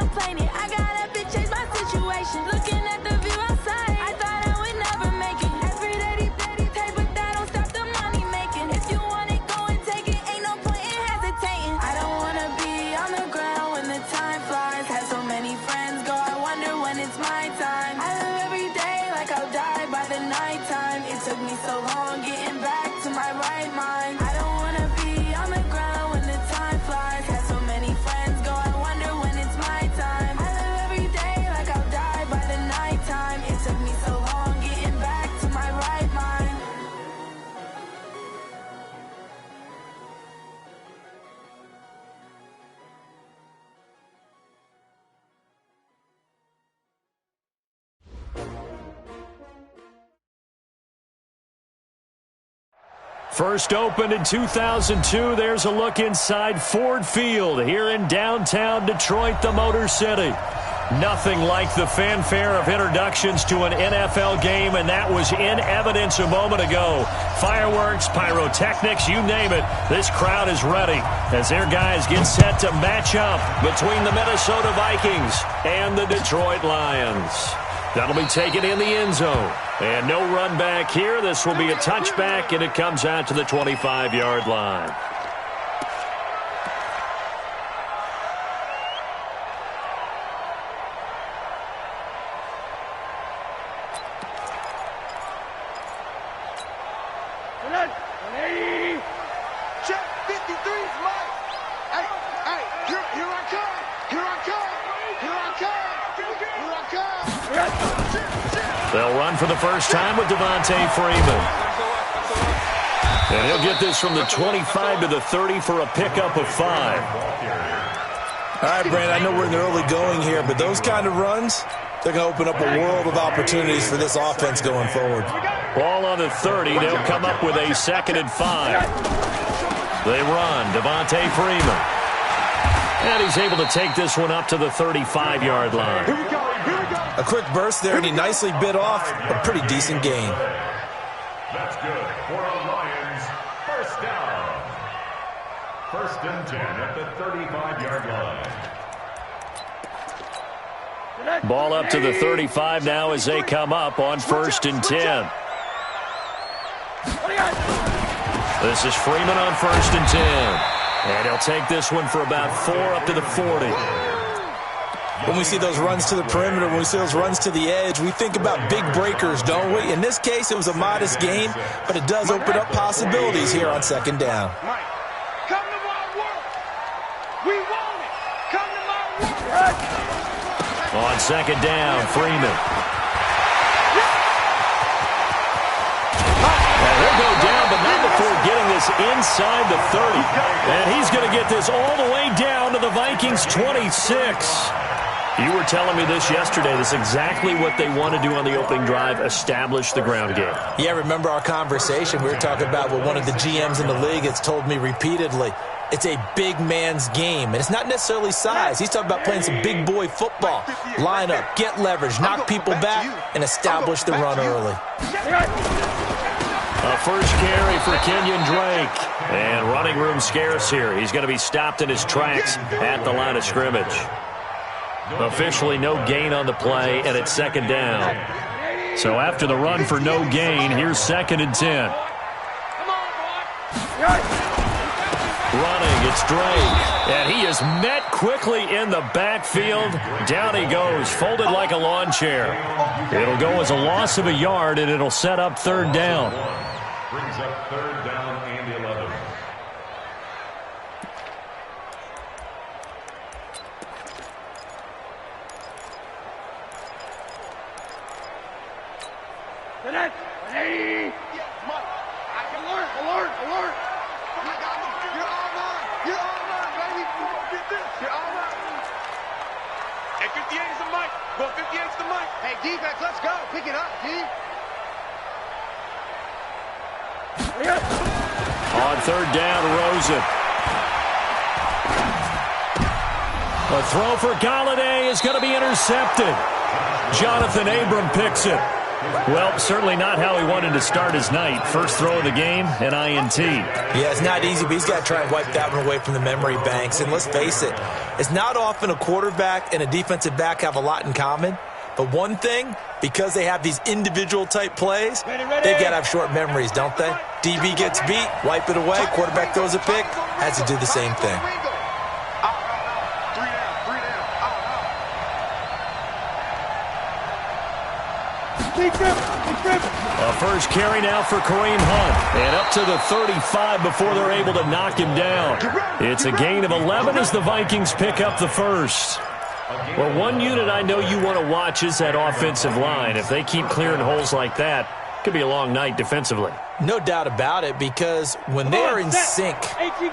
complain it. I got up and changed my situation. Looking at the view outside, I thought I would never make it. Every day, take, but that don't stop the money making. If you want it, go and take it. Ain't no point in hesitating. I don't wanna be on the ground when the time flies. Had so many friends go, I wonder when it's my time. I live every day like I'll die by the nighttime. It took me so long getting back to my right mind. I don't wanna be on the ground when the time flies. Had so many friends go, I wonder when it's my time. I live every day like I'll die by the nighttime. It took me so long getting back to my right mind. First opened in 2002, there's a look inside Ford Field here in downtown Detroit, the Motor City. Nothing like the fanfare of introductions to an NFL game, and that was in evidence a moment ago. Fireworks, pyrotechnics, you name it. This crowd is ready as their guys get set to match up between the Minnesota Vikings and the Detroit Lions. That'll be taken in the end zone. And no run back here. This will be a touchback, and it comes out to the 25-yard line. Check 53's Mike. Hey, here I come. Here I come. Here I come. Here I come. They'll run for the first time with Devontae Freeman. And he'll get this from the 25 to the 30 for a pickup of 5. All right, Brandon, I know we're in the early going here, but those kind of runs, they're going to open up a world of opportunities for this offense going forward. Ball on the 30. They'll come up with a 2nd and 5. They run. Devontae Freeman. And he's able to take this one up to the 35-yard line. A quick burst there, and he nicely bit off a pretty decent gain. That's good for a Lions first down. 1st and 10 at the 35-yard line. Ball up to the 35 now as they come up on 1st and 10. This is Freeman on 1st and 10. And he'll take this one for about 4 up to the 40. When we see those runs to the perimeter, when we see those runs to the edge, we think about big breakers, don't we? In this case, it was a modest gain, but it does open up possibilities here on 2nd down. Mike, come to my work. We want it. Come to my work. On 2nd down, Freeman. And he'll go down, but not before getting this inside the 30. And he's going to get this all the way down to the Vikings' 26. You were telling me this yesterday. This is exactly what they want to do on the opening drive, establish the ground game. Yeah, remember our conversation? We were talking about what one of the GMs in the league has told me repeatedly. It's a big man's game, and it's not necessarily size. He's talking about playing some big boy football. Line up, get leverage, knock people back, and establish the run early. A first carry for Kenyon Drake. And running room scarce here. He's going to be stopped in his tracks at the line of scrimmage. Officially no gain on the play, and it's 2nd down. So after the run for no gain, here's 2nd and 10. Running, it's Drake. And he is met quickly in the backfield. Down he goes, folded like a lawn chair. It'll go as a loss of a yard, and it'll set up 3rd down. Brings up 3rd down and 11. Hey! Alert! You're all mine! You're all mine, baby! Get this! You're all mine! Hey, 58's the mic! Well, 58's the mic! Hey, defense, let's go! Pick it up, D! On 3rd down, Rosen. A throw for Galladay is going to be intercepted. Jonathan Abram picks it. Well, certainly not how he wanted to start his night. First throw of the game, an INT. Yeah, it's not easy, but he's got to try and wipe that one away from the memory banks. And let's face it, it's not often a quarterback and a defensive back have a lot in common. But one thing, because they have these individual type plays, they've got to have short memories, don't they? DB gets beat, wipe it away, quarterback throws a pick, has to do the same thing. A first carry now for Kareem Hunt. And up to the 35 before they're able to knock him down. It's a gain of 11 as the Vikings pick up the first. Well, one unit I know you want to watch is that offensive line. If they keep clearing holes like that, it could be a long night defensively. No doubt about it, because when they are in sync,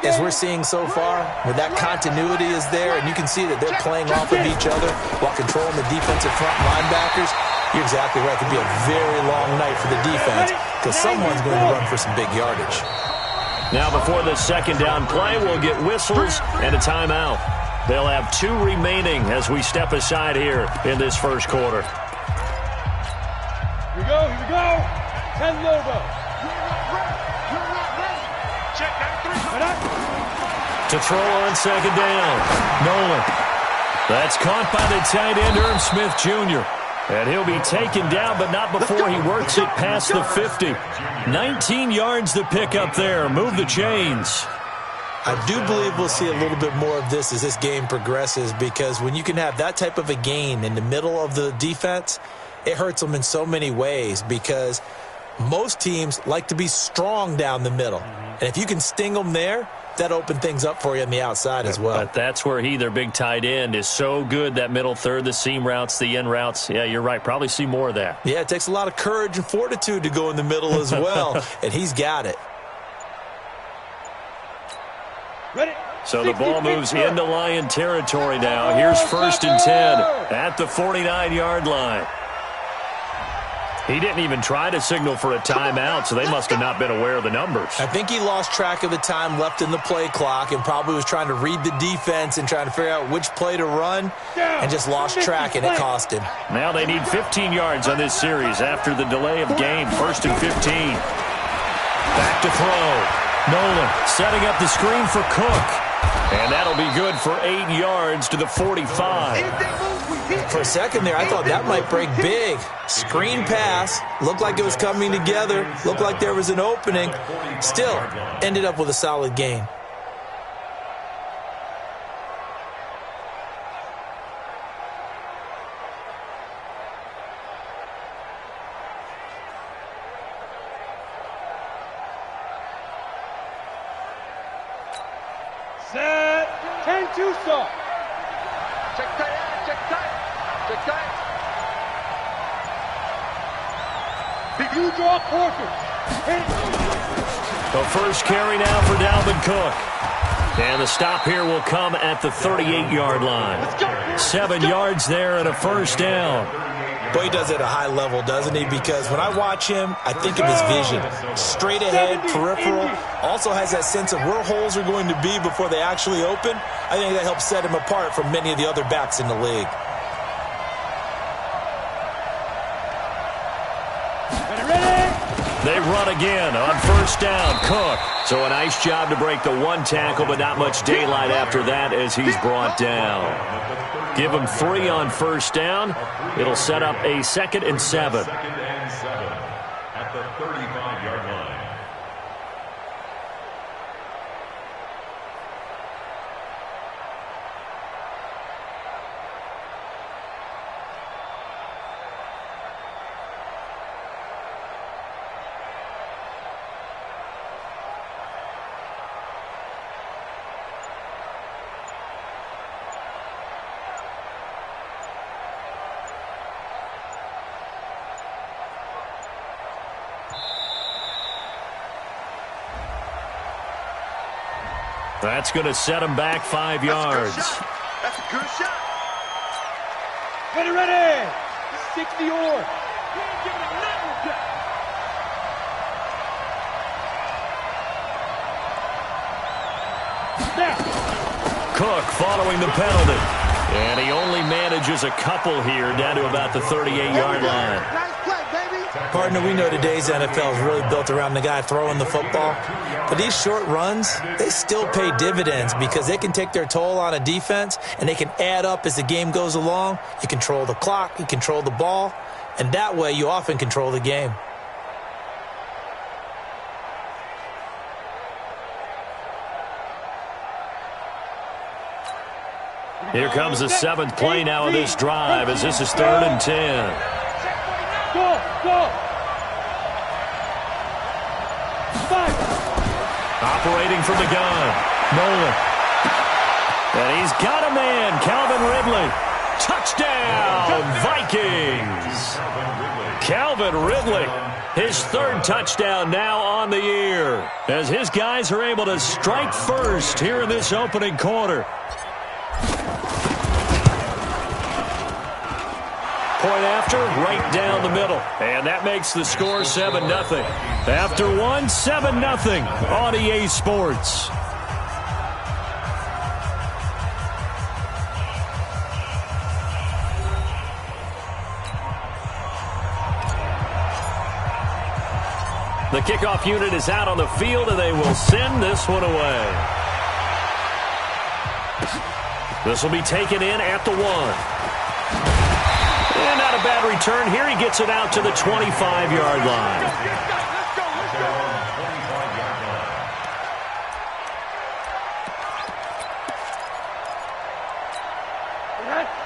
as we're seeing so far, where that continuity is there, and you can see that they're playing off of each other while controlling the defensive front linebackers, you're exactly right. It could be a very long night for the defense because someone's going to run for some big yardage. Now before the second down play, we'll get whistles and a timeout. They'll have 2 remaining as we step aside here in this first quarter. Here we go. 10 logo. To throw on second down, Nolan. That's caught by the tight end, Irv Smith Jr. And he'll be taken down, but not before he works it past the 50. 19 yards to pick up there. Move the chains. I do believe we'll see a little bit more of this as this game progresses, because when you can have that type of a gain in the middle of the defense, it hurts them in so many ways, because most teams like to be strong down the middle. And if you can sting them there, that open things up for you on the outside as well. But that's where their big tight end, is so good, that middle third, the seam routes, the end routes. Yeah, you're right. Probably see more of that. Yeah, it takes a lot of courage and fortitude to go in the middle as well, and he's got it. So the ball moves into Lion territory now. Here's 1st and 10 at the 49-yard line. He didn't even try to signal for a timeout, so they must have not been aware of the numbers. I think he lost track of the time left in the play clock and probably was trying to read the defense and trying to figure out which play to run, and just lost track, and it cost him. Now they need 15 yards on this series after the delay of game. 1st and 15. Back to throw. Nolan setting up the screen for Cook. And that'll be good for 8 yards to the 45. For a second there, I thought that might break big. Screen pass. Looked like it was coming together. Looked like there was an opening. Still, ended up with a solid gain. Set. 10-2 stop. Check tight. Check tight. You draw quarters. The first carry now for Dalvin Cook. And the stop here will come at the 38-yard line. 7 yards there and a first down. Boy, he does it at a high level, doesn't he? Because when I watch him, I think of his vision. Straight ahead, peripheral. Also has that sense of where holes are going to be before they actually open. I think that helps set him apart from many of the other backs in the league. They run again on first down. Cook. So a nice job to break the 1 tackle, but not much daylight after that as he's brought down. Give him 3 on first down. It'll set up a 2nd and 7. 2nd and 7 at the 35-yard line. That's going to set him back 5 yards. That's a good shot. Ready. 60 or. Cook following the penalty. And he only manages a couple here down to about the 38-yard line. Nice play, baby. Partner, we know today's NFL is really built around the guy throwing the football. But these short runs, they still pay dividends because they can take their toll on a defense and they can add up as the game goes along. You control the clock, you control the ball, and that way you often control the game. Here comes the 7th play now of this drive as this is 3rd and 10. Go, go. Operating from the gun, Nolan. And he's got a man, Calvin Ridley. Touchdown, Vikings. Calvin Ridley, his 3rd touchdown now on the year as his guys are able to strike first here in this opening quarter. Point after, right down the middle. And that makes the score 7-0. After one, 7-0 on EA Sports. The kickoff unit is out on the field, and they will send this one away. This will be taken in at the 1. And not a bad return here. He gets it out to the 25-yard line.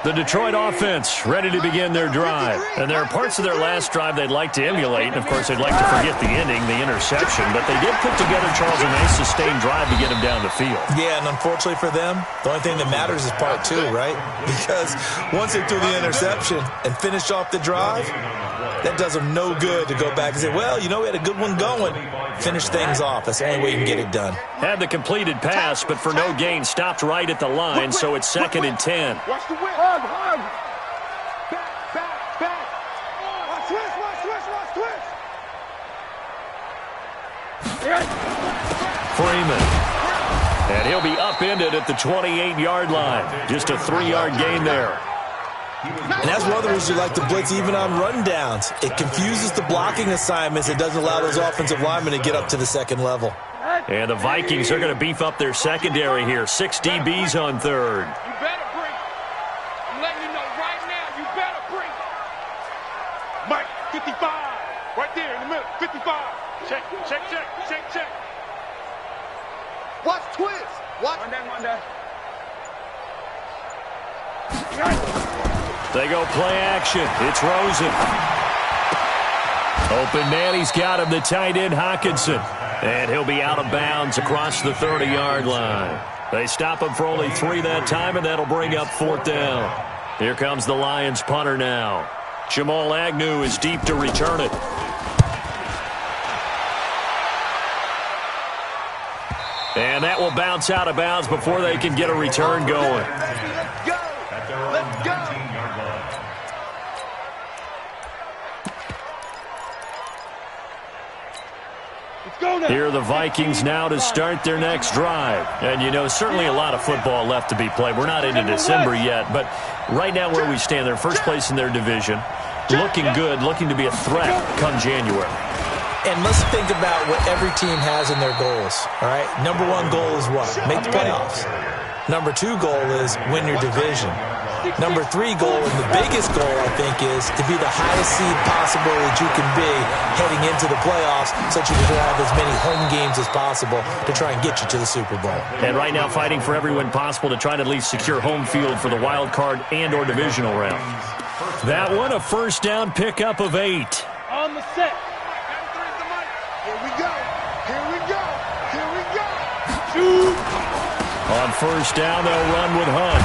The Detroit offense ready to begin their drive. And there are parts of their last drive they'd like to emulate. And, of course, they'd like to forget the ending, the interception. But they did put together, Charles, a nice sustained drive to get him down the field. Yeah, and unfortunately for them, the only thing that matters is part 2, right? Because once they threw the interception and finished off the drive, that does them no good to go back and say, well, you know, we had a good one going. Finish things off. That's the only way you can get it done. Had the completed pass, but for no gain, stopped right at the line, so it's 2nd and 10. Watch the whip. Hug. Back. Watch twist. Freeman. And he'll be upended at the 28-yard line. Just a 3-yard gain there. And that's one of the reasons you like to blitz even on rundowns. It confuses the blocking assignments. It doesn't allow those offensive linemen to get up to the 2nd level. And the Vikings are going to beef up their secondary here. 6 DBs on 3rd. You better bring. I'm letting you know right now, you better bring. Mike, 55. Right there in the middle, 55. Check. Watch twist. Watch. One down. They go play action. It's Rosen. Open man, he's got him, the tight end Hawkinson. And he'll be out of bounds across the 30-yard line. They stop him for only 3 that time, and that'll bring up 4th down. Here comes the Lions punter now. Jamal Agnew is deep to return it. And that will bounce out of bounds before they can get a return going. Let's go. Here are the Vikings now to start their next drive. And, you know, certainly a lot of football left to be played. We're not into December yet, but right now where we stand, they're first place in their division. Looking good, looking to be a threat come January. And let's think about what every team has in their goals, all right? Number 1 goal is what? Make the playoffs. Number 2 goal is win your division. Number 3 goal, and the biggest goal, I think, is to be the highest seed possible that you can be heading into the playoffs so that you can have as many home games as possible to try and get you to the Super Bowl. And right now fighting for every win possible to try to at least secure home field for the wild card and or divisional round. That one, a 1st down pickup of 8. On the set. Here we go. Shoot. On 1st down, they'll run with Hunt.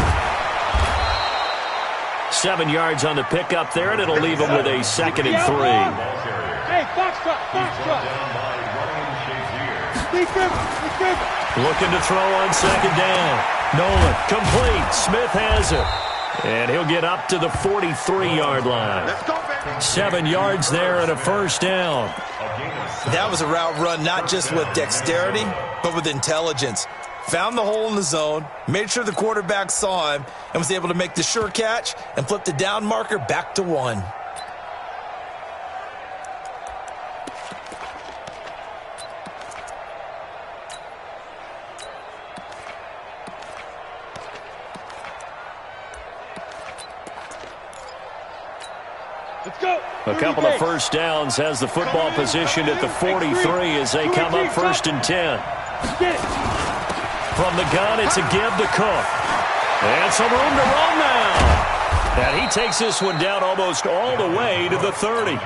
7 yards on the pickup there, and it'll leave them with a 2nd and 3. Hey, box truck. Looking to throw on 2nd down. Nolan, complete. Smith has it. And he'll get up to the 43-yard line. Let's go, baby. 7 yards there and a 1st down. That was a route run not just with dexterity, but with intelligence. Found the hole in the zone, made sure the quarterback saw him, and was able to make the sure catch and flip the down marker back to 1. Let's go. A couple of first downs has the football positioned at the 43 as they come up 1st and 10. From the gun, it's a give to Cook. And some room to run now. And he takes this one down almost all the way to the 30.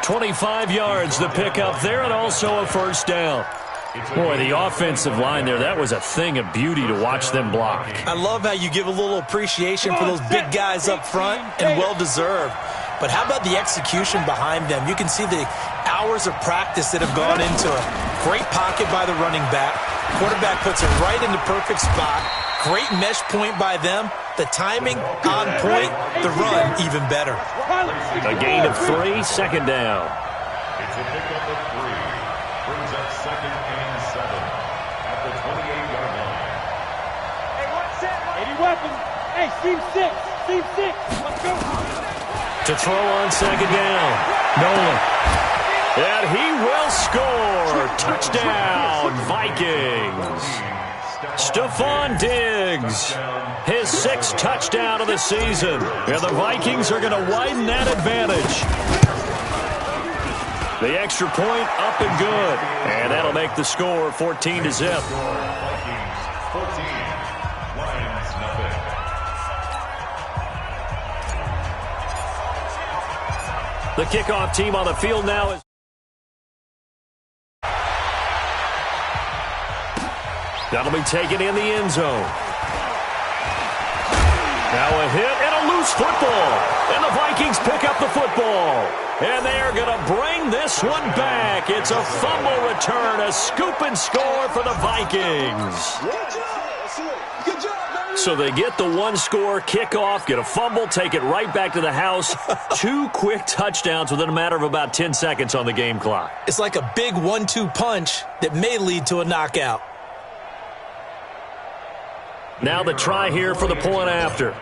25 yards the pickup there, and also a first down. Boy, the offensive line there, that was a thing of beauty to watch them block. I love how you give a little appreciation for those big guys up front, and well-deserved. But how about the execution behind them? You can see the hours of practice that have gone into it. Great pocket by the running back. Quarterback puts it right in the perfect spot. Great mesh point by them. The timing on point. The run even better. A gain of 3, 2nd down. It's a pickup of 3. Brings up 2nd and 7 at the 28-yard line. Hey, what's that? Any weapons? Hey, seam 6. Seam 6. Let's go. To throw on 2nd down. Nolan. And he will score. Touchdown, Vikings. Stephon Diggs, his 6th touchdown of the season. And the Vikings are going to widen that advantage. The extra point up and good. And that'll make the score 14-0. Vikings 14, Lions nothing. The kickoff team on the field now is... That'll be taken in the end zone. Now a hit and a loose football. And the Vikings pick up the football. And they are going to bring this one back. It's a fumble return, a scoop and score for the Vikings. Good job, baby. So they get the 1-score kickoff, get a fumble, take it right back to the house. 2 quick touchdowns within a matter of about 10 seconds on the game clock. It's like a big 1-2 punch that may lead to a knockout. Now the try here for the point after.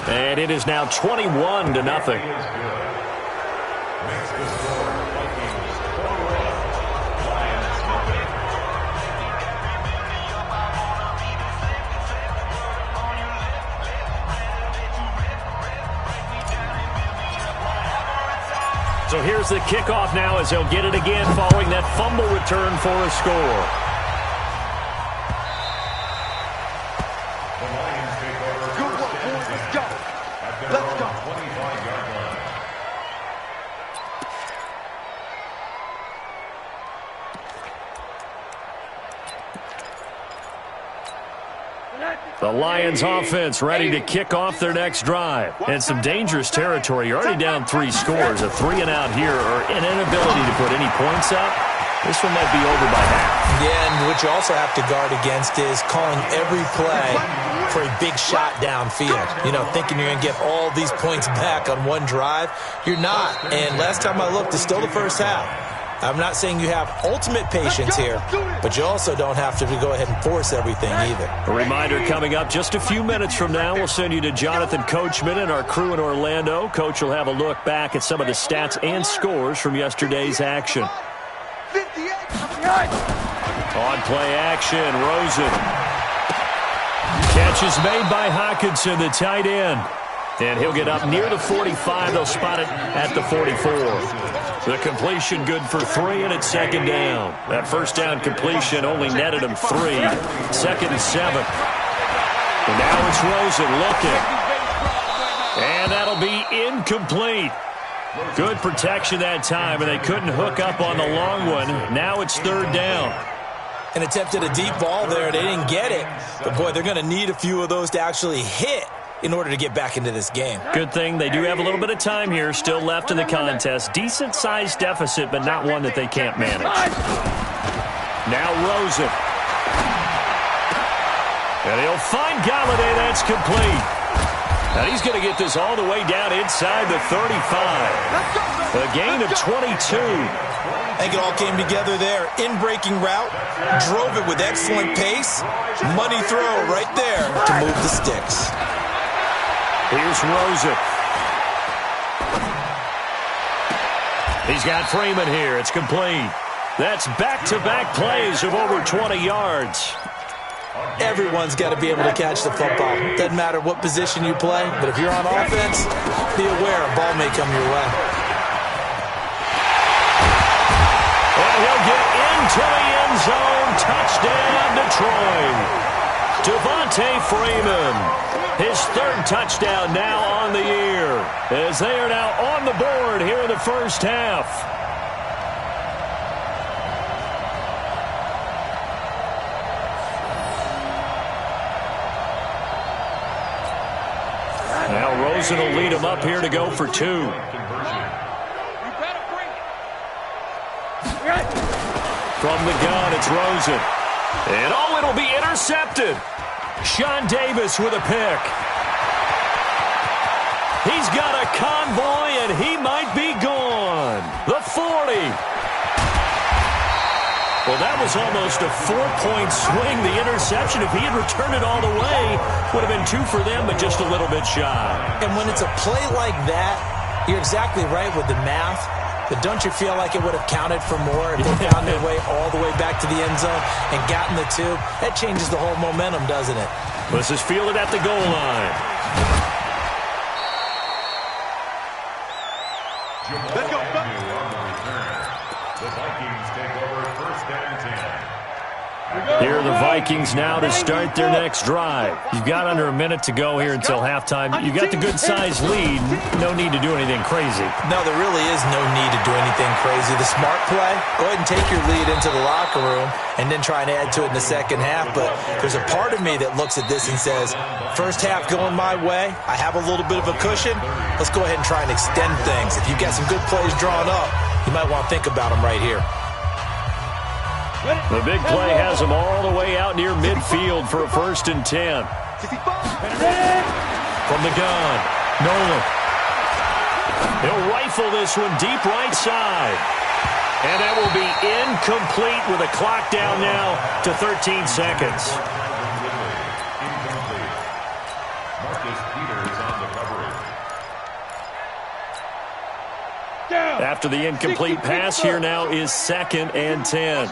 And it is now 21-0. So here's the kickoff now as he'll get it again following that fumble return for a score. Good work, boys. Let's go. Let's go. 25-yard line. The Lions offense ready to kick off their next drive. And some dangerous territory. You're already down 3 scores. A 3-and-out here or an inability to put any points up. This one might be over by half. Yeah, and what you also have to guard against is calling every play for a big shot downfield. You know, thinking you're going to get all these points back on one drive. You're not. And last time I looked, it's still the first half. I'm not saying you have ultimate patience here, but you also don't have to go ahead and force everything either. A reminder coming up just a few minutes from now. We'll send you to Jonathan Coachman and our crew in Orlando. Coach will have a look back at some of the stats and scores from yesterday's action. 58. On play action, Rosen. Catch is made by Hockenson, the tight end. And he'll get up near the 45. They'll spot it at the 44. The completion good for 3, and it's 2nd down. That first down completion only netted him 3. 2nd and 7. And now it's Rosen looking. And that'll be incomplete. Good protection that time, and they couldn't hook up on the long one. Now it's 3rd down. And attempted a deep ball there. They didn't get it. But, boy, they're going to need a few of those to actually hit in order to get back into this game. Good thing they do have a little bit of time here still left in the contest. Decent-sized deficit, but not one that they can't manage. Now Rosen. And he'll find Galladay. That's complete. And he's going to get this all the way down inside the 35. A gain of 22. I think it all came together there. In-breaking route. Drove it with excellent pace. Money throw right there to move the sticks. Here's Rosen. He's got Freeman here. It's complete. That's back-to-back plays of over 20 yards. Everyone's got to be able to catch the football. Doesn't matter what position you play, but if you're on offense, be aware a ball may come your way. And he'll get into the end zone. Touchdown, Detroit. Devontae Freeman, his third touchdown now on the year, as they are now on the board here in the first half. Now Rosen will lead him up here to go for 2. From the gun, it's Rosen. And oh, it'll be intercepted. Sean Davis with a pick. He's got a convoy, and he might be gone. The 40. Well, that was almost a 4-point swing, the interception. If he had returned it all the way, would have been 2 for them, but just a little bit shy. And when it's a play like that, you're exactly right with the math. But don't you feel like it would have counted for more if they found their way all the way back to the end zone and gotten the 2? That changes the whole momentum, doesn't it? This is fielded at the goal line. Let's go. The Vikings take over first and 10. Here are the Vikings now to start their next drive. You've got under a minute to go here until halftime. You've got the good-sized lead. No need to do anything crazy. No, there really is no need to do anything crazy. The smart play, go ahead and take your lead into the locker room and then try and add to it in the second half. But there's a part of me that looks at this and says, first half going my way, I have a little bit of a cushion. Let's go ahead and try and extend things. If you've got some good plays drawn up, you might want to think about them right here. The big play has them all the way out near midfield for a 1st and 10. From the gun, Nolan. He'll rifle this one deep right side. And that will be incomplete with a clock down now to 13 seconds. After the incomplete pass, here now is 2nd and 10.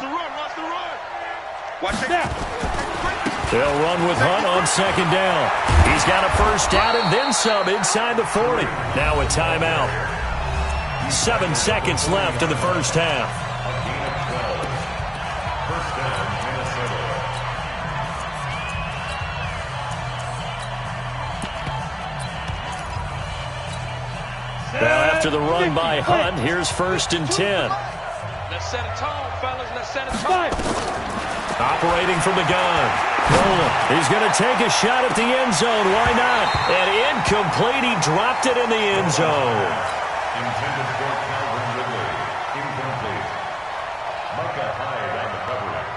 Watch it. They'll run with Hunt on 2nd down. He's got a first down and then some inside the 40. Now a timeout. 7 seconds left in the first half. Now after the run by Hunt, here's 1st and 10. Let's set a tone, fellas. Let's set a tone. Operating from the gun. Nolan, he's going to take a shot at the end zone. Why not? And incomplete. He dropped it in the end zone. Intended for Calvin Ridley. Incomplete. Micah Hyde on the coverage.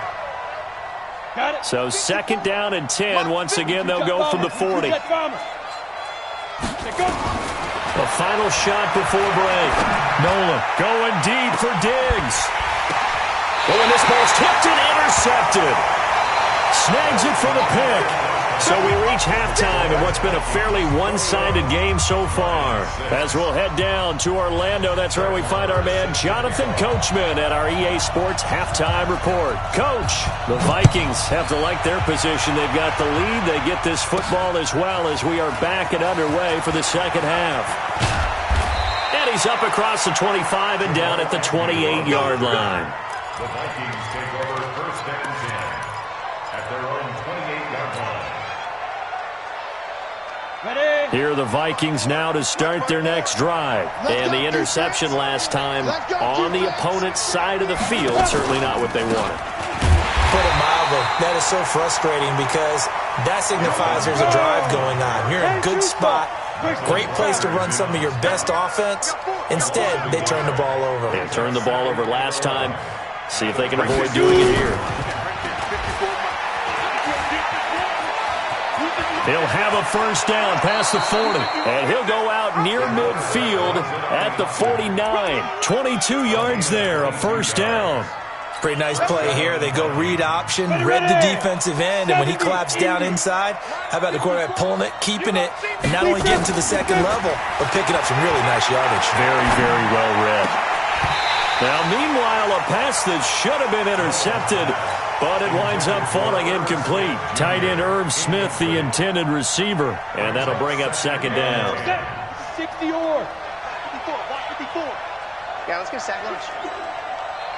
Got it. So 2nd down and 10. Once again, they'll go from the 40. The final shot before break. Nolan going deep for Diggs. Oh, and this ball's tipped and intercepted. Snags it for the pick. So we reach halftime in what's been a fairly one-sided game so far. As we'll head down to Orlando, that's where we find our man Jonathan Coachman at our EA Sports Halftime Report. Coach, the Vikings have to like their position. They've got the lead. They get this football as well as we are back and underway for the second half. And he's up across the 25 and down at the 28-yard line. The Vikings take over first and 10 at their own 28-yard line. Ready? Here are the Vikings now to start their next drive. And the interception last time on the opponent's side of the field. Certainly not what they wanted. Put it mildly, that is so frustrating because that signifies there's a drive going on. You're in a good spot. Great place to run some of your best offense. Instead, they turn the ball over. They turned the ball over last time. See if they can avoid doing it here. He'll have a first down past the 40. And he'll go out near midfield at the 49. 22 yards there, a first down. Pretty nice play here. They go read option, read the defensive end, and when he collapsed down inside, how about the quarterback pulling it, keeping it, and not only getting to the second level, but picking up some really nice yardage. Very, very well read. Now, meanwhile, a pass that should have been intercepted but it winds up falling incomplete. Tight end Irv Smith, the intended receiver, and that'll bring up second down. 60 or 54, watch 54. Yeah, let's get a sack lunch.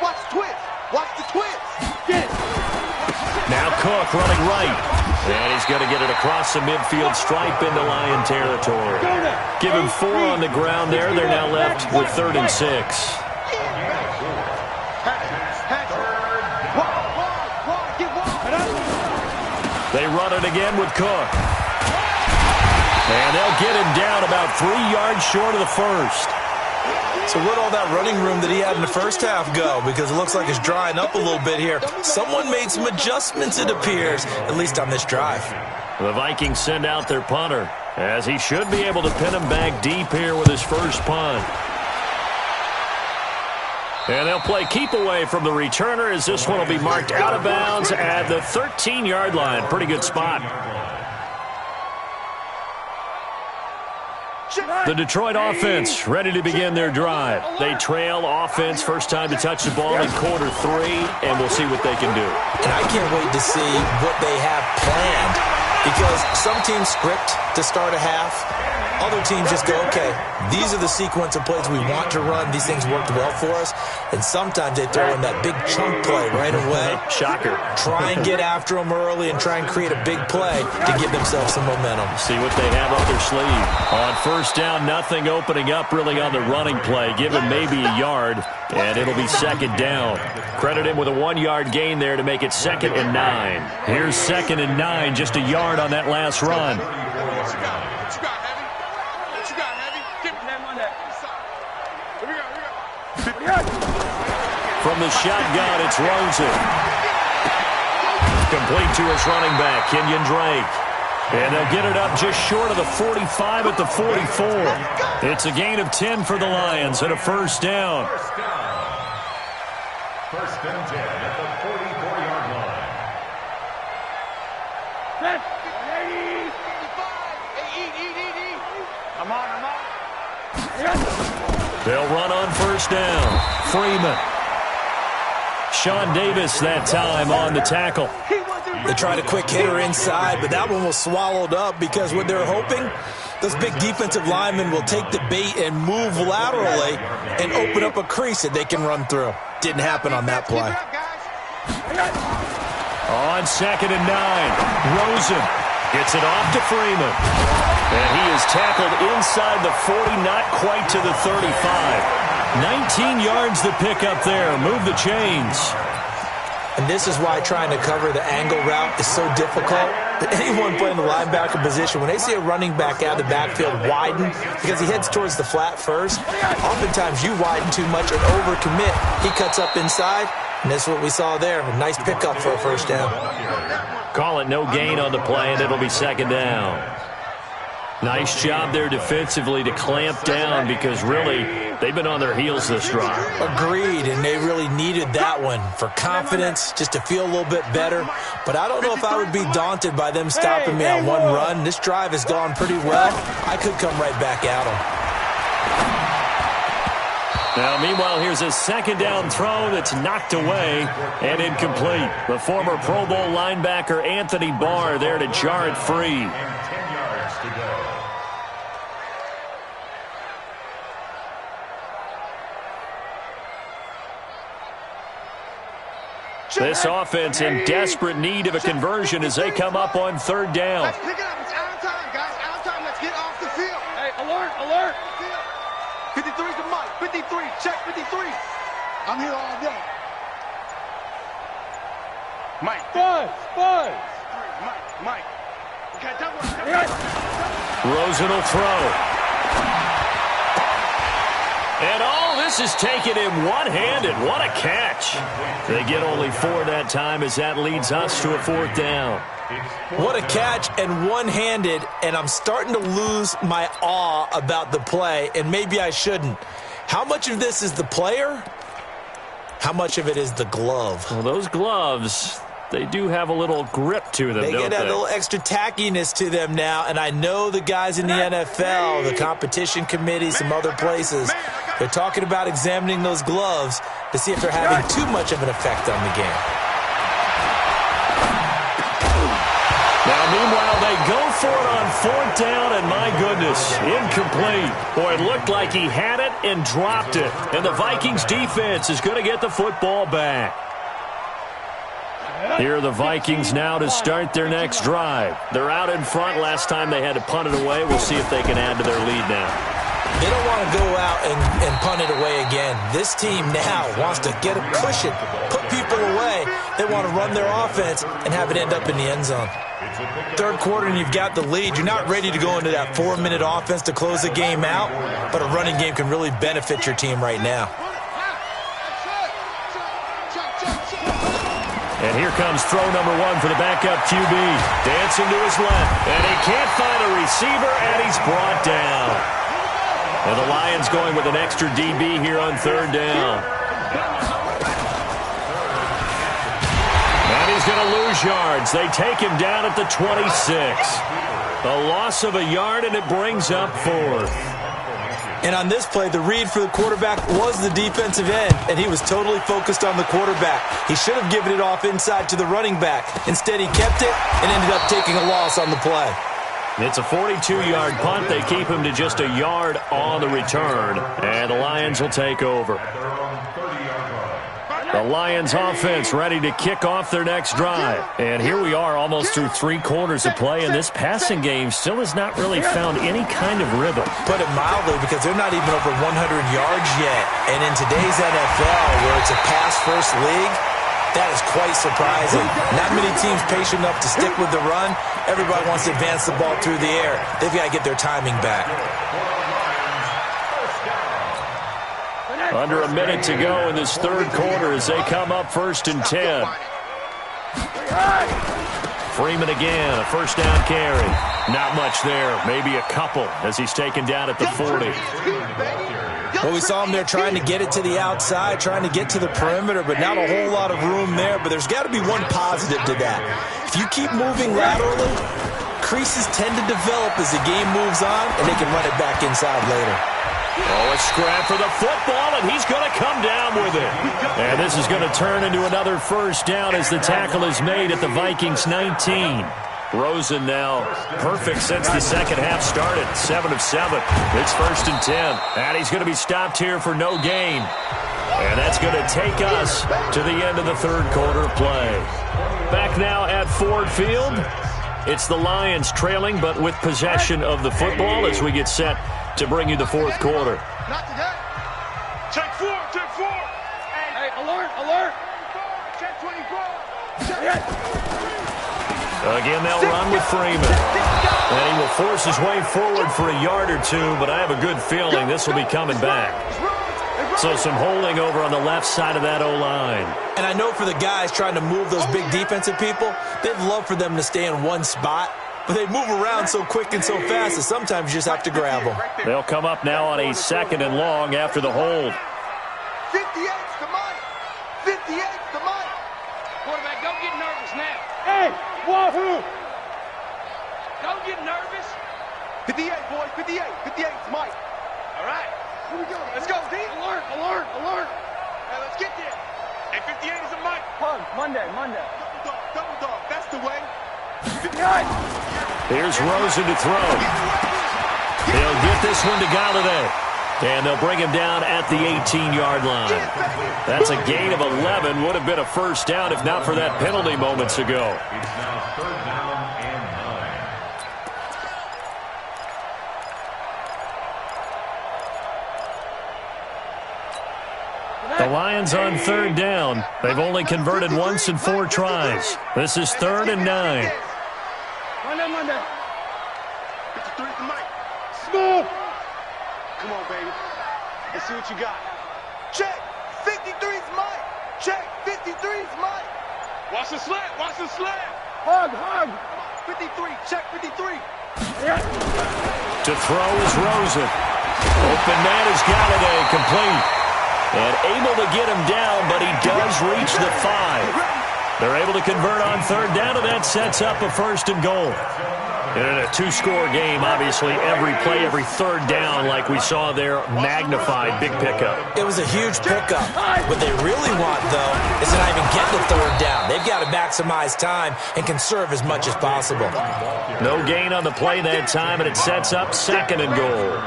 Watch the twist. Watch the twist. get. Now Cook running right. And he's going to get it across the midfield stripe into Lion territory. Give him 4 on the ground there. They're now left with 3rd and 6. They run it again with Cook. And they'll get him down about 3 yards short of the first. So where'd all that running room that he had in the first half go? Because it looks like it's drying up a little bit here. Someone made some adjustments, it appears, at least on this drive. The Vikings send out their punter, as he should be able to pin him back deep here with his first punt. And they'll play keep away from the returner, as this one will be marked out of bounds at the 13-yard line. Pretty good spot. The Detroit offense ready to begin their drive. They trail offense, first time to touch the ball in quarter 3, and we'll see what they can do. And I can't wait to see what they have planned, because some teams script to start a half. Other teams just go, okay, these are the sequence of plays we want to run. These things worked well for us. And sometimes they throw in that big chunk play right away. Shocker. Try and get after them early and try and create a big play to give themselves some momentum. See what they have up their sleeve. On first down, nothing opening up really on the running play. Give him maybe a yard, and it'll be second down. Credit him with a 1-yard gain there to make it 2nd and 9. Here's 2nd and 9, just a yard on that last run. From the shotgun, it's Rosen. Complete to his running back, Kenyon Drake. And they'll get it up just short of the 45 at the 44. It's a gain of 10 for the Lions and a first down. First and 10 at the 44-yard line. I'm on. They'll run on first down. Freeman. Sean Davis that time on the tackle. They tried a quick hitter inside, but that one was swallowed up because what they're hoping, those big defensive linemen will take the bait and move laterally and open up a crease that they can run through. Didn't happen on that play. On 2nd and 9, Rosen gets it off to Freeman. And he is tackled inside the 40, not quite to the 35. 19 yards to pick up there. Move the chains. And this is why trying to cover the angle route is so difficult. Anyone playing the linebacker position, when they see a running back out of the backfield widen, because he heads towards the flat first, oftentimes you widen too much and overcommit. He cuts up inside, and that's what we saw there. A nice pickup for a first down. Call it no gain on the play, and it'll be 2nd down. Nice job there defensively to clamp down, because really they've been on their heels this drive. Agreed, and they really needed that one for confidence, just to feel a little bit better. But I don't know if I would be daunted by them stopping me on one run. This drive has gone pretty well. I could come right back at them. Now, meanwhile, here's a 2nd down throw that's knocked away and incomplete. The former Pro Bowl linebacker Anthony Barr there to jar it free. This offense in desperate need of a conversion as they come up on 3rd down. Let's pick it up. It's out of time, guys. Out of time. Let's get off the field. Hey, alert. 53's the mic. 53. Check 53. I'm here all day. Mike. Buzz. Mike. Okay, double. Rosen will throw. And all this is taken in one-handed. What a catch. They get only 4 that time as that leads us to a 4th down. What a catch and one-handed, and I'm starting to lose my awe about the play, and maybe I shouldn't. How much of this is the player? How much of it is the glove? Well, those gloves, they do have a little grip to them, They don't get that little extra tackiness to them now, and I know the guys in the NFL, the competition committee, some other places, they're talking about examining those gloves to see if they're having too much of an effect on the game. Meanwhile, they go for it on 4th down, and my goodness, incomplete. Boy, it looked like he had it and dropped it. And the Vikings defense is going to get the football back. Here are the Vikings now to start their next drive. They're out in front. Last time they had to punt it away. We'll see if they can add to their lead now. They don't want to go out and punt it away again. This team now wants to get a cushion, put people away. They want to run their offense and have it end up in the end zone. Third quarter and you've got the lead. You're not ready to go into that 4-minute offense to close the game out, but a running game can really benefit your team right now. And here comes throw number 1 for the backup QB. Dancing to his left. And he can't find a receiver, and he's brought down. And the Lions going with an extra DB here on 3rd down. And he's going to lose yards. They take him down at the 26. A loss of a yard, and it brings up 4th. And on this play, the read for the quarterback was the defensive end, and he was totally focused on the quarterback. He should have given it off inside to the running back. Instead, he kept it and ended up taking a loss on the play. It's a 42-yard punt. They keep him to just a yard on the return, and the Lions will take over. The Lions offense ready to kick off their next drive. And here we are almost through 3 quarters of play, and this passing game still has not really found any kind of rhythm. Put it mildly, because they're not even over 100 yards yet. And in today's NFL, where it's a pass-first league, that is quite surprising. Not many teams patient enough to stick with the run. Everybody wants to advance the ball through the air. They've got to get their timing back. Under a minute to go in this 3rd quarter as they come up 1st and 10. Freeman again, a 1st down carry. Not much there, maybe a couple as he's taken down at the 40. Well, we saw him there trying to get it to the outside, trying to get to the perimeter, but not a whole lot of room there. But there's got to be one positive to that. If you keep moving laterally, creases tend to develop as the game moves on, and they can run it back inside later. Oh, a scrap for the football, and he's going to come down with it. And this is going to turn into another 1st down as the tackle is made at the Vikings 19. Rosen now perfect since the second half started. 7 of 7. It's 1st and 10. And he's going to be stopped here for no gain. And that's going to take us to the end of the 3rd quarter play. Back now at Ford Field. It's the Lions trailing, but with possession of the football as we get set to bring you the 4th quarter. Not today. Check 4, check 4. Hey, alert, alert. Check 24. Again, they'll run with Freeman. And he will force his way forward for a yard or 2, but I have a good feeling this will be coming back. So some holding over on the left side of that O-line. And I know for the guys trying to move those big defensive people, they'd love for them to stay in one spot. But they move around so quick and so fast that sometimes you just have to grab them. They'll come up now on a 2nd and long after the hold. 58's the Mike. 58's the Mike. Quarterback, don't get nervous now. Hey, wahoo! Don't get nervous. 58, boys. 58. 58's Mike. All right. Here we go. Let's go, D. Alert, alert, alert. Hey, let's get there. Hey, 58 is a Mike. Pug, Monday. Double dog. That's the way. Here's Rosen to throw. They'll get this one to Galladay. And they'll bring him down at the 18-yard line. That's a gain of 11. Would have been a 1st down if not for that penalty moments ago. It's now 3rd down and 9. The Lions on 3rd down. They've only converted once in 4 tries. This is 3rd and 9. Monday. 53's the Mike. Smooth. Come on, baby. Let's see what you got. Check. 53's Mike. Check. 53's Mike. Watch the slant. Watch the slant. Hug. 53. Check 53. Yeah. To throw is Rosen. Open man is Galladay, complete. And able to get him down, but he does reach the 5. They're able to convert on 3rd down, and that sets up a 1st and goal. And in a two-score game, obviously, every play, every third down, like we saw there, magnified, big pickup. It was a huge pickup. What they really want, though, is to not even get the third down. They've got to maximize time and conserve as much as possible. No gain on the play that time, and it sets up 2nd and goal.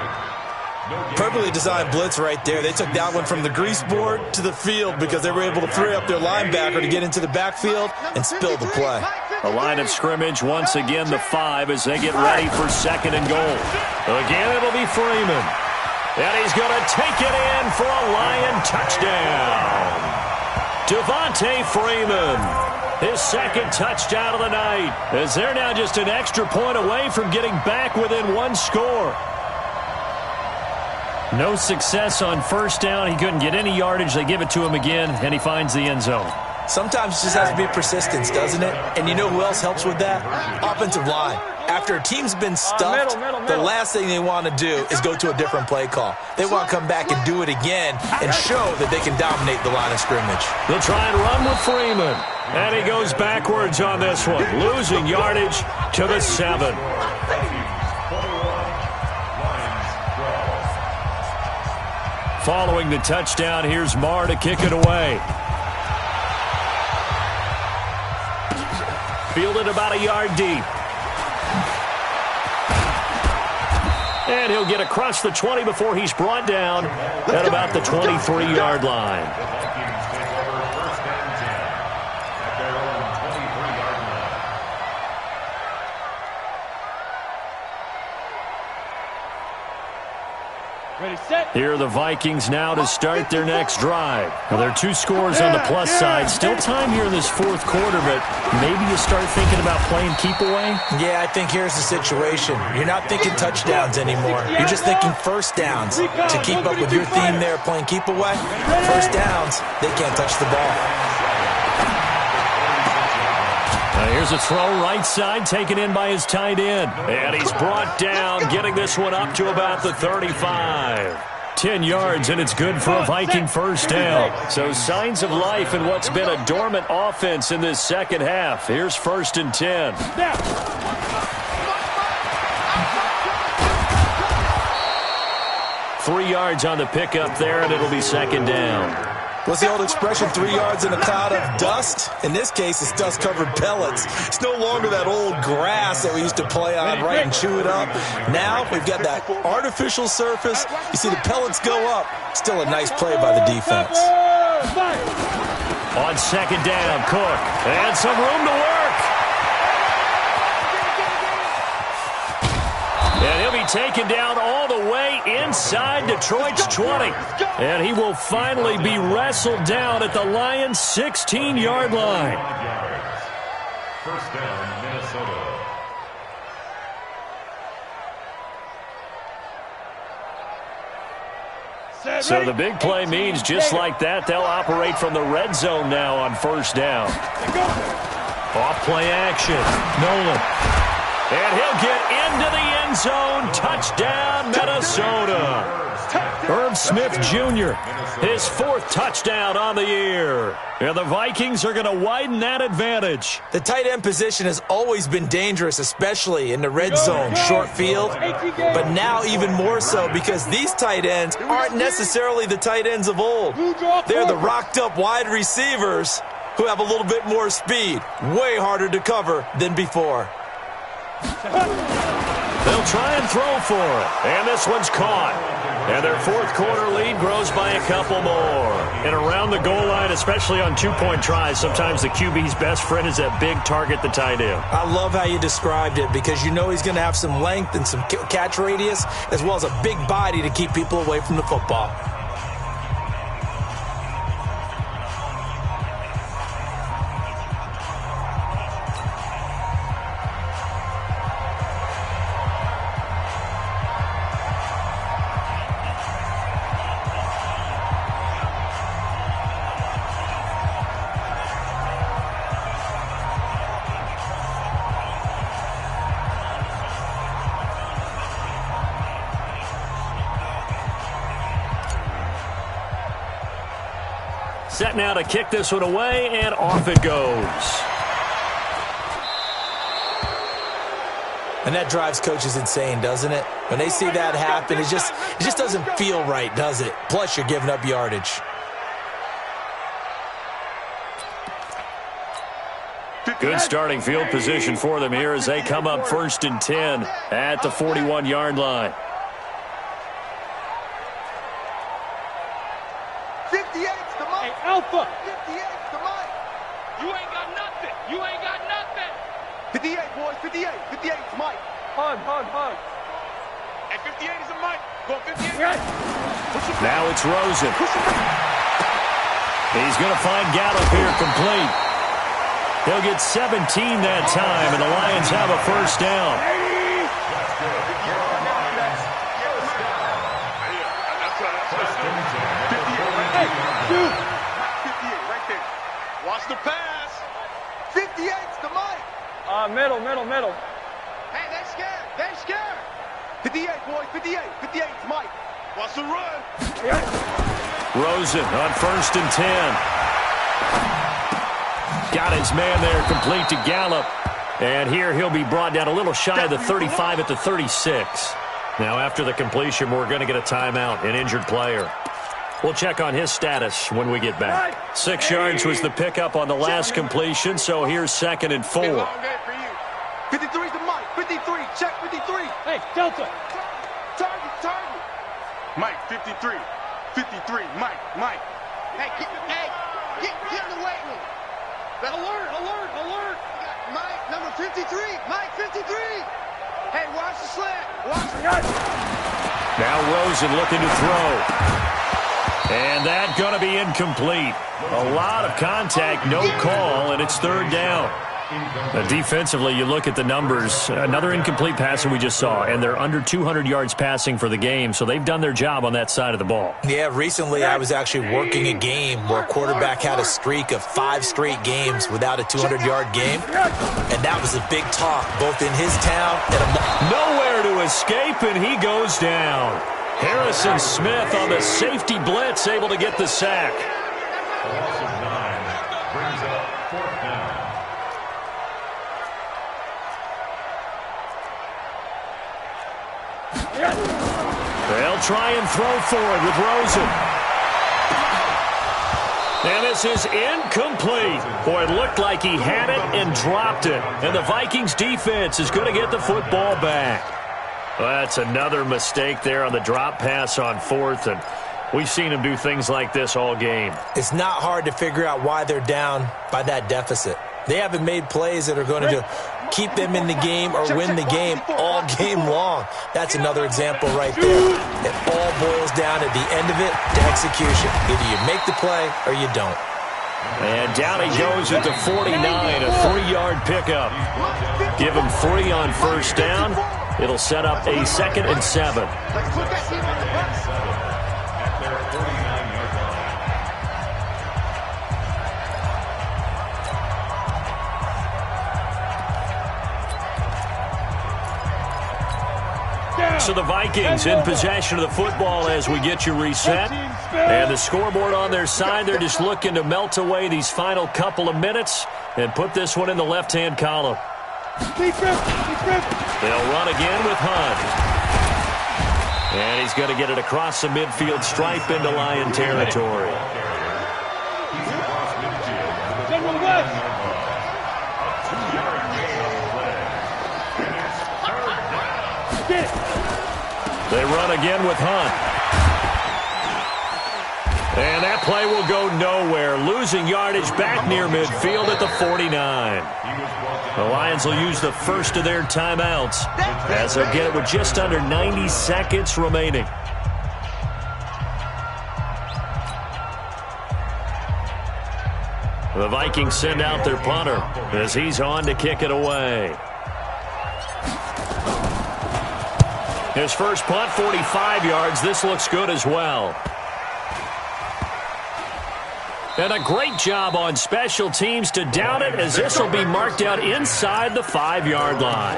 Perfectly designed blitz right there. They took that one from the grease board to the field because they were able to free up their linebacker to get into the backfield and spill the play. A line of scrimmage, once again, the 5 as they get ready for 2nd and goal. Again, it'll be Freeman. And he's going to take it in for a Lion touchdown. Devontae Freeman, his 2nd touchdown of the night, as they're now just an extra point away from getting back within 1 score. No success on 1st down. He couldn't get any yardage. They give it to him again, and he finds the end zone. Sometimes it just has to be persistence, doesn't it? And you know who else helps with that? Offensive line. After a team's been stuffed, the last thing they want to do is go to a different play call. They want to come back and do it again and show that they can dominate the line of scrimmage. They'll try and run with Freeman. And he goes backwards on this one, losing yardage to the 7. Following the touchdown, here's Marr to kick it away. Fielded about a yard deep. And he'll get across the 20 before he's brought down at about the 23-yard line. Here are the Vikings now to start their next drive. Now, there are 2 scores on the plus side. Still time here in this 4th quarter, but maybe you start thinking about playing keep away? Yeah, I think here's the situation. You're not thinking touchdowns anymore. You're just thinking 1st downs. To keep up with your theme there, playing keep away, 1st downs, they can't touch the ball. Here's a throw right side, taken in by his tight end. And he's brought down, getting this one up to about the 35. 10 yards, and it's good for a Viking 1st down. So signs of life in what's been a dormant offense in this 2nd half. Here's 1st and 10. 3 yards on the pickup there, and it'll be 2nd down. What's the old expression, 3 yards in a cloud of dust? In this case, it's dust-covered pellets. It's no longer that old grass that we used to play on, right, and chew it up. Now we've got that artificial surface. You see the pellets go up. Still a nice play by the defense. On 2nd down, Cook. And some room to work. And he'll be taken down all the way inside Detroit's 20. And he will finally be wrestled down at the Lions' 16-yard line. 1st down, Minnesota. So the big play means just like that, they'll operate from the red zone now on 1st down. Off play action. Nolan. And he'll get into the end zone. Touchdown, Minnesota. Herb Smith Jr., his 4th touchdown on the year. And the Vikings are going to widen that advantage. The tight end position has always been dangerous, especially in the red zone, short field. But now even more so because these tight ends aren't necessarily the tight ends of old. They're the rocked-up wide receivers who have a little bit more speed. Way harder to cover than before. They'll try and throw for it. And this one's caught. And their 4th quarter lead grows by a couple more. And around the goal line, especially on 2-point tries, sometimes the QB's best friend is that big target, the tight end. I love how you described it because you know he's going to have some length and some catch radius as well as a big body to keep people away from the football. Set now to kick this one away, and off it goes. And that drives coaches insane, doesn't it? When they see that happen, it just doesn't feel right, does it? Plus, you're giving up yardage. Good starting field position for them here as they come up 1st and 10 at the 41-yard line. 58's the Mike. Hey, Alpha. 58's the Mike. You ain't got nothing. You ain't got nothing. 58, boys. 58. 58's Mike. Hug. And 58 is a Mike. Go 58. Now it's Rosen. He's going to find Gallup here complete. He'll get 17 that time, and the Lions have a first down. Watch the pass. 58's the Mike. Middle. Hey, they're scared. 58, boys. 58. 58's Mike. Watch the run. Rosen on 1st and 10. Got his man there complete to Gallup. And here he'll be brought down a little shy of the 35 at the 36. Now after the completion, we're going to get a timeout, an injured player. We'll check on his status when we get back. 6 yards was the pickup on the last completion, so here's 2nd and 4. 53's the Mike. 53. Check 53. Hey, Delta. Target. Mike, 53. 53. Mike. Hey, get in the weight room. Alert. Mike, number 53. Mike, 53. Hey, watch the slant. Now Rosen looking to throw. And that going to be incomplete. A lot of contact, no call, and it's 3rd down. Defensively, you look at the numbers. Another incomplete pass that we just saw, and they're under 200 yards passing for the game, so they've done their job on that side of the ball. Yeah, recently I was actually working a game where a quarterback had a streak of 5 straight games without a 200-yard game, and that was a big talk, both in his town and nowhere to escape, and he goes down. Harrison Smith on the safety blitz, able to get the sack. A loss of 9 brings up 4th down. They'll try and throw for it with Rosen. And this is incomplete. Boy, it looked like he had it and dropped it. And the Vikings defense is going to get the football back. Well, that's another mistake there on the drop pass on 4th. And we've seen him do things like this all game. It's not hard to figure out why they're down by that deficit. They haven't made plays that are going to keep them in the game or win the game all game long. That's another example right there. It all boils down at the end of it to execution. Either you make the play or you don't. And down he goes at the 49, a 3-yard pickup. Give him 3 on 1st down. It'll set up a 2nd and 7. So the Vikings in possession of the football as we get you reset. And the scoreboard on their side, they're just looking to melt away these final couple of minutes and put this one in the left-hand column. They'll run again with Hunt. And he's going to get it across the midfield stripe into Lion territory. They run again with Hunt. And that play will go nowhere. Losing yardage back near midfield at the 49. The Lions will use the first of their timeouts as they'll get it with just under 90 seconds remaining. The Vikings send out their punter as he's on to kick it away. His first punt, 45 yards. This looks good as well. And a great job on special teams to down it as this will be marked out inside the 5-yard line.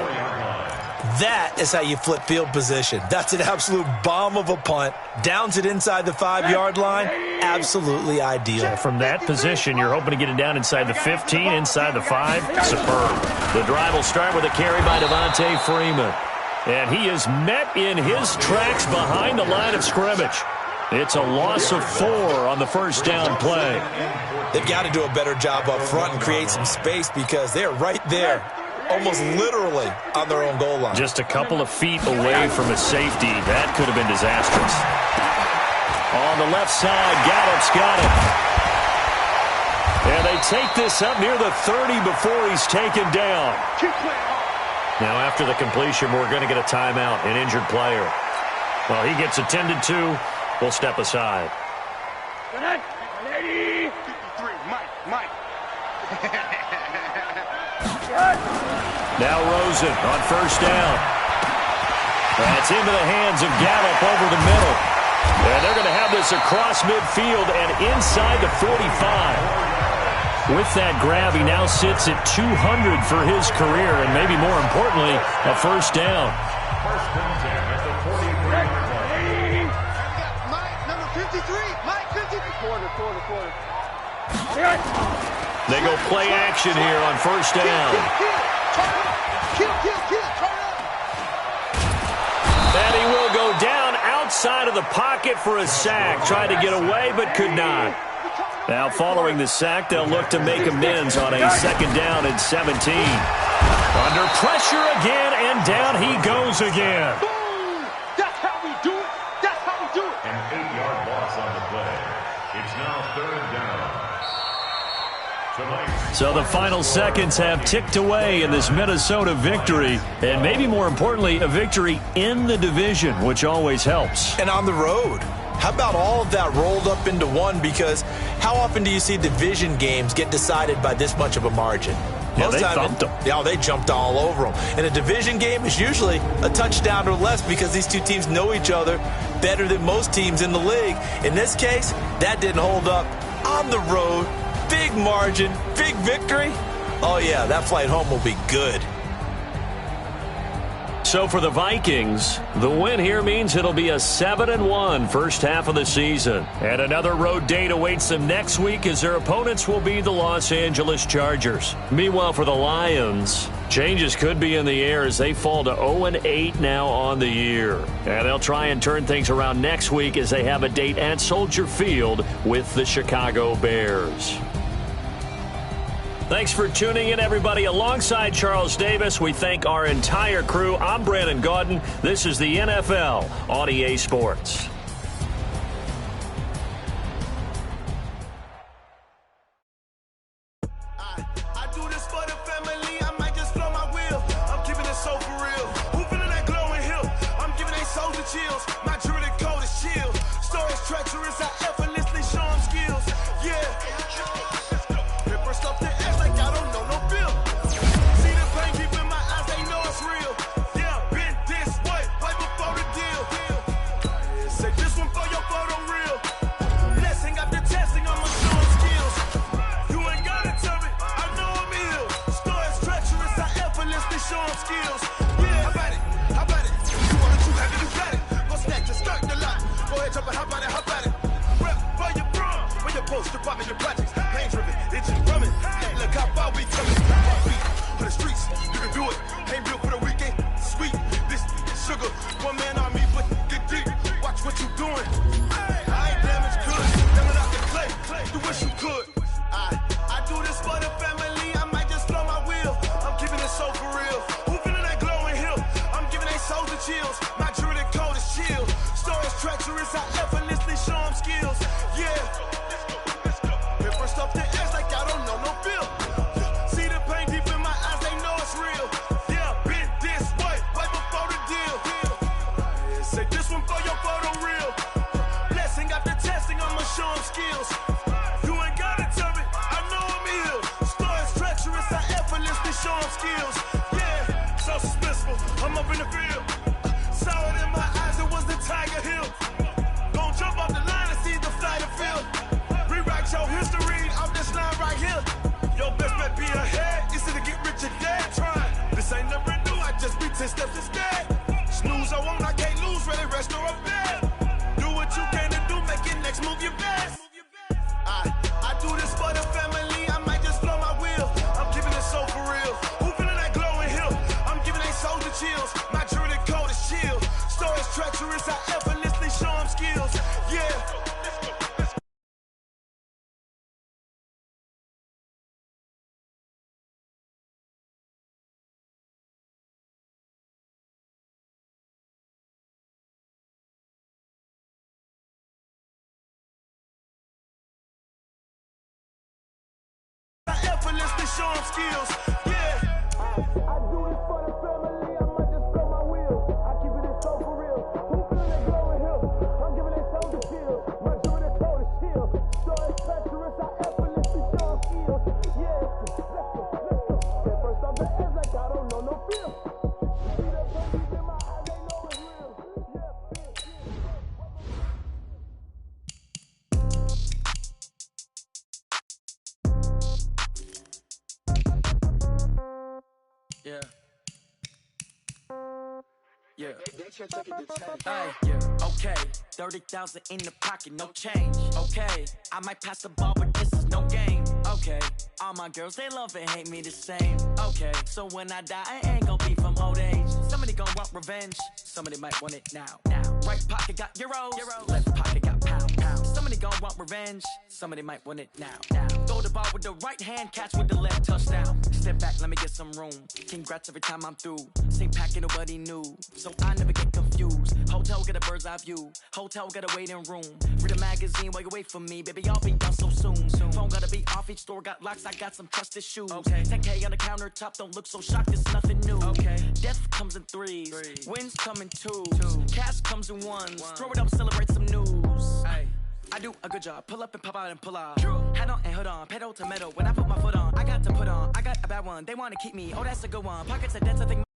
That is how you flip field position. That's an absolute bomb of a punt. Downs it inside the 5-yard line. Absolutely ideal. From that position, you're hoping to get it down inside the 15, inside the 5. Superb. The drive will start with a carry by Devontae Freeman. And he is met in his tracks behind the line of scrimmage. It's a loss of 4 on the first down play. They've got to do a better job up front and create some space because they're right there, almost literally on their own goal line. Just a couple of feet away from a safety. That could have been disastrous. On the left side, Gallup's got it. And they take this up near the 30 before he's taken down. Now, after the completion, we're going to get a timeout, an injured player. Well, he gets attended to. We'll step aside. Mike. Now Rosen on first down. That's into the hands of Gallup over the middle. And they're going to have this across midfield and inside the 45. With that grab, he now sits at 200 for his career, and maybe more importantly, a first down. First and 10 at the 43-yard line. Mike, number 53. Mike, 53. Quarter. They go play action here on first down. Kill. Turn up. And he will go down outside of the pocket for a sack. Tried to get away, but could not. Now, following the sack, they'll look to make amends on a second down and 17. Under pressure again, and down he goes again. Boom! That's how we do it. An 8-yard loss on the play. It's now third down. Tonight. So the final seconds have ticked away in this Minnesota victory, and maybe more importantly, a victory in the division, which always helps. And on the road. How about all of that rolled up into one? Because how often do you see division games get decided by this much of a margin? Yeah, they thumped them. Yeah, they jumped all over them. And a division game is usually a touchdown or less because these two teams know each other better than most teams in the league. In this case, that didn't hold up. On the road, big margin, big victory. Oh, yeah, that flight home will be good. So for the Vikings, the win here means it'll be a 7-1 first half of the season. And another road date awaits them next week as their opponents will be the Los Angeles Chargers. Meanwhile, for the Lions, changes could be in the air as they fall to 0-8 now on the year. And they'll try and turn things around next week as they have a date at Soldier Field with the Chicago Bears. Thanks for tuning in, everybody. Alongside Charles Davis, we thank our entire crew. I'm Brandon Gaudin. This is the NFL on EA Sports. I do this for the family. I might just blow my wheel. I'm keeping it so for real. Who feeling that glowing hill? I'm giving they souls the chills. My jewelry code is chill. Stories treacherous. I effortlessly show them skills. Yeah. Paper stuff to act like I don't know no bill. See the pain deep in my eyes. They know it's real. Yeah, been this way. Right before the deal. Say 10 steps instead. Snooze, I won't, I can't lose, ready, rest or I'm bad. Do what you can to do, make your next move your best. I do this for the family, I might just blow my wheel. I'm keeping it so for real. Who feeling that glowing hill? I'm giving they soldier chills. My jewelry code is chill. Stories treacherous, I effortlessly show them skills. Yeah. Effortlessly show them skills. Yeah. I do this for the family. I might just blow my wheel. I keep it so for real. Who feeling that glowing hill? I'm giving it soldier chills. My jewelry code is chill. Stories treacherous. I effortlessly show them skills. Yeah. Let's go. First off the edge like I don't know no feel. See the babies in my eyes, they know it's real. Yeah. Yeah. Hey, yeah. Okay. 30,000 in the pocket, no change. Okay. I might pass the ball, but this is no game. Okay. All my girls, they love and hate me the same. Okay. So when I die, I ain't gonna be from old age. Somebody gonna want revenge. Somebody might want it now. Right pocket got euros. Left pocket got pounds. Somebody gonna want revenge. Somebody might want it now. Throw the ball with the right hand, catch with the left, touchdown. Step back, let me get some room. Congrats every time I'm through. Same packet, nobody knew, so I never get confused. Hotel get a bird's eye view. Hotel got a waiting room. Read a magazine while you wait for me, baby. I'll be done so soon. Phone gotta be off. Each store got locks. I got some trusted shoes. Okay. 10K on the countertop. Don't look so shocked. It's nothing new. Okay. Death comes in threes. Wins come in twos. Cash comes in ones. Throw it up, celebrate some news. Hey. I do a good job, pull up and pop out and pull off. Hat on and hood on, pedal to metal. When I put my foot on, I got to put on. I got a bad one, they wanna keep me. Oh, that's a good one. Pockets are dense, I think.